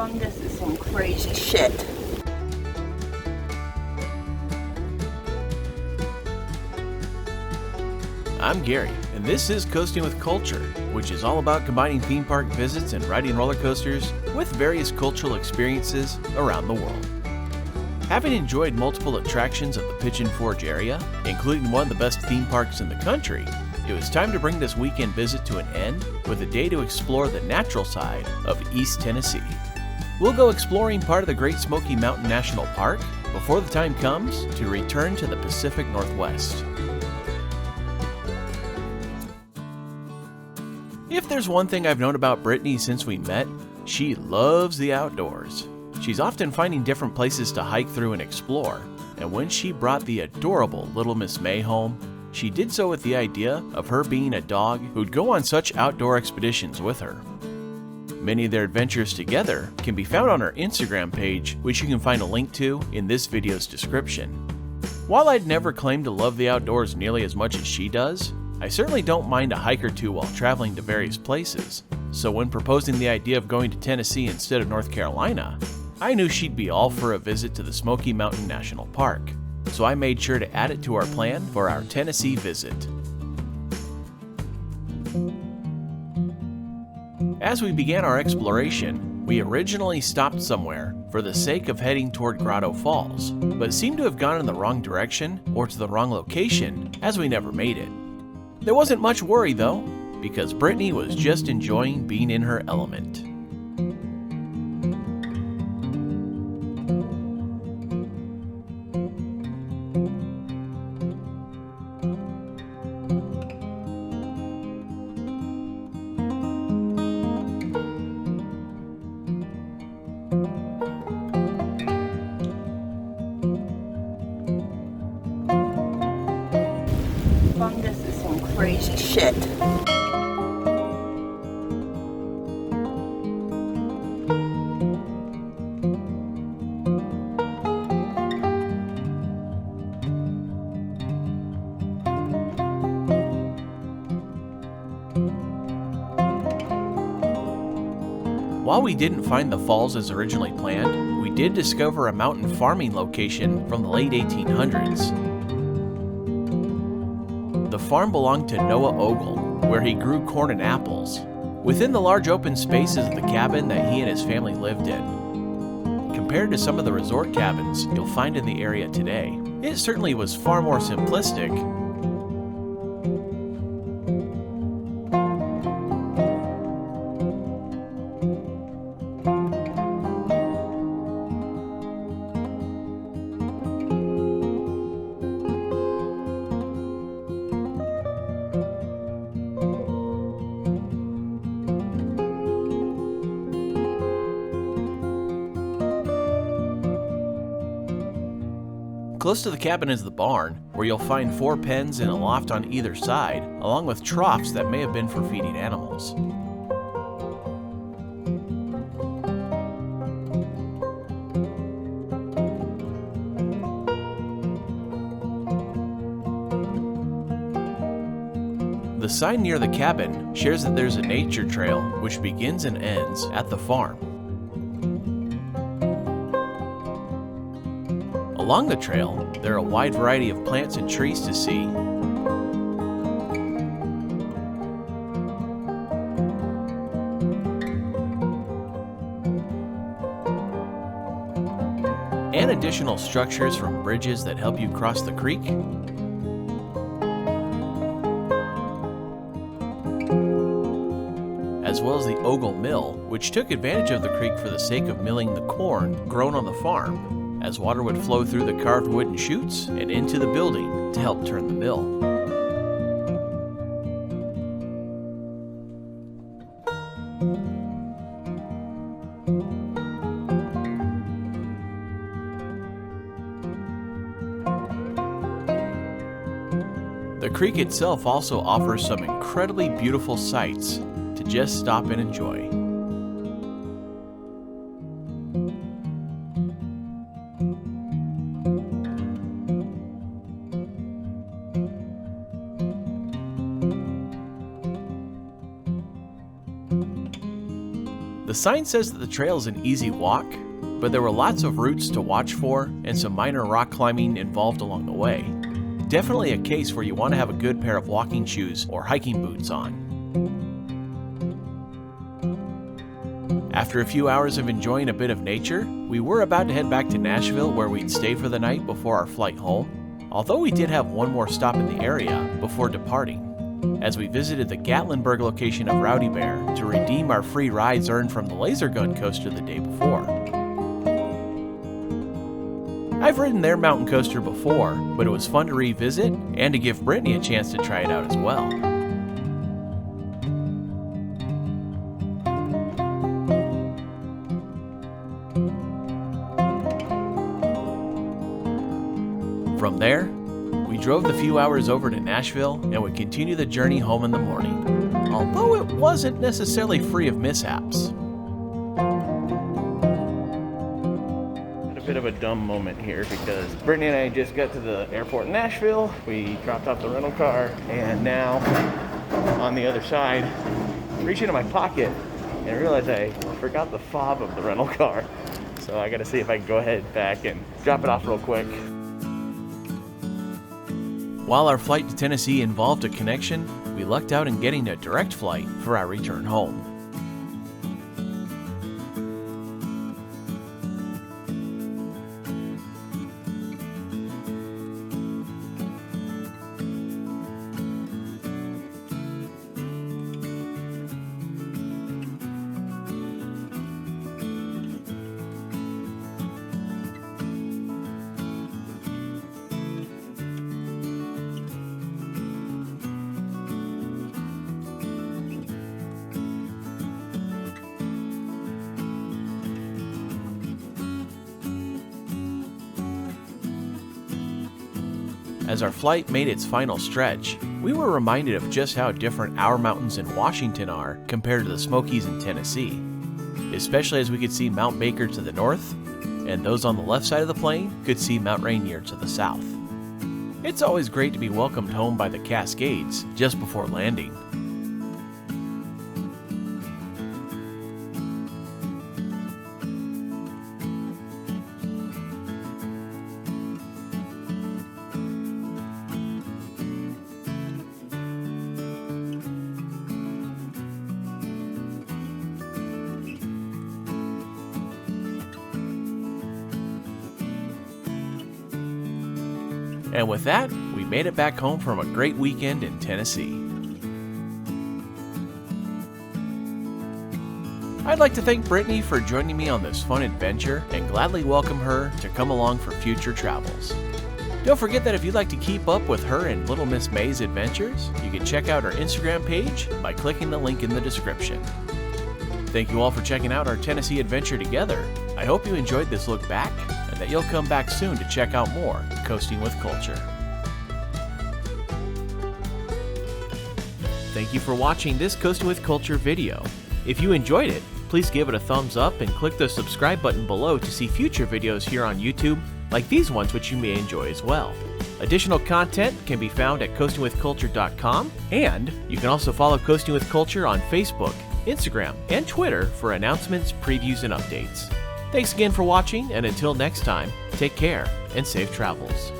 Fungus is some crazy shit. I'm Gary, and this is Coasting with Culture, which is all about combining theme park visits and riding roller coasters with various cultural experiences around the world. Having enjoyed multiple attractions of the Pigeon Forge area, including one of the best theme parks in the country, it was time to bring this weekend visit to an end with a day to explore the natural side of East Tennessee. We'll go exploring part of the Great Smoky Mountain National Park before the time comes to return to the Pacific Northwest. If there's one thing I've known about Brittany since we met, she loves the outdoors. She's often finding different places to hike through and explore, and when she brought the adorable little Miss May home, she did so with the idea of her being a dog who'd go on such outdoor expeditions with her. Many of their adventures together can be found on her Instagram page, which you can find a link to in this video's description. While I'd never claimed to love the outdoors nearly as much as she does, I certainly don't mind a hike or two while traveling to various places, so when proposing the idea of going to Tennessee instead of North Carolina, I knew she'd be all for a visit to the Smoky Mountain National Park, so I made sure to add it to our plan for our Tennessee visit. As we began our exploration, we originally stopped somewhere for the sake of heading toward Grotto Falls, but seemed to have gone in the wrong direction or to the wrong location as we never made it. There wasn't much worry though, because Brittany was just enjoying being in her element. Fungus is some crazy shit. While we didn't find the falls as originally planned, we did discover a mountain farming location from the late 1800s. The farm belonged to Noah Ogle, where he grew corn and apples, within the large open spaces of the cabin that he and his family lived in. Compared to some of the resort cabins you'll find in the area today, it certainly was far more simplistic. Close to the cabin is the barn, where you'll find 4 pens and a loft on either side, along with troughs that may have been for feeding animals. The sign near the cabin shares that there's a nature trail which begins and ends at the farm. Along the trail, there are a wide variety of plants and trees to see. And additional structures from bridges that help you cross the creek. As well as the Ogle Mill, which took advantage of the creek for the sake of milling the corn grown on the farm, as water would flow through the carved wooden chutes and into the building to help turn the mill. The creek itself also offers some incredibly beautiful sights to just stop and enjoy. The sign says that the trail is an easy walk, but there were lots of routes to watch for and some minor rock climbing involved along the way. Definitely a case where you want to have a good pair of walking shoes or hiking boots on. After a few hours of enjoying a bit of nature, we were about to head back to Nashville where we'd stay for the night before our flight home, although we did have one more stop in the area before departing, as we visited the Gatlinburg location of Rowdy Bear to redeem our free rides earned from the laser gun coaster the day before. I've ridden their mountain coaster before, but it was fun to revisit and to give Brittany a chance to try it out as well. From there, we drove the few hours over to Nashville and would continue the journey home in the morning, although it wasn't necessarily free of mishaps. Had a bit of a dumb moment here because Brittany and I just got to the airport in Nashville. We dropped off the rental car, and now on the other side, reach into my pocket and realize I forgot the fob of the rental car. So I gotta see if I can go ahead back and drop it off real quick. While our flight to Tennessee involved a connection, we lucked out in getting a direct flight for our return home. As our flight made its final stretch, we were reminded of just how different our mountains in Washington are compared to the Smokies in Tennessee, especially as we could see Mount Baker to the north, and those on the left side of the plain could see Mount Rainier to the south. It's always great to be welcomed home by the Cascades just before landing. And with that, we made it back home from a great weekend in Tennessee. I'd like to thank Brittany for joining me on this fun adventure and gladly welcome her to come along for future travels. Don't forget that if you'd like to keep up with her and Little Miss May's adventures, you can check out her Instagram page by clicking the link in the description. Thank you all for checking out our Tennessee adventure together. I hope you enjoyed this look back and that you'll come back soon to check out more Coasting with Culture. Thank you for watching this Coasting with Culture video. If you enjoyed it, please give it a thumbs up and click the subscribe button below to see future videos here on YouTube like these ones, which you may enjoy as well. Additional content can be found at coastingwithculture.com, and you can also follow Coasting with Culture on Facebook, Instagram, and Twitter for announcements, previews, and updates. Thanks again for watching, and until next time, take care and safe travels.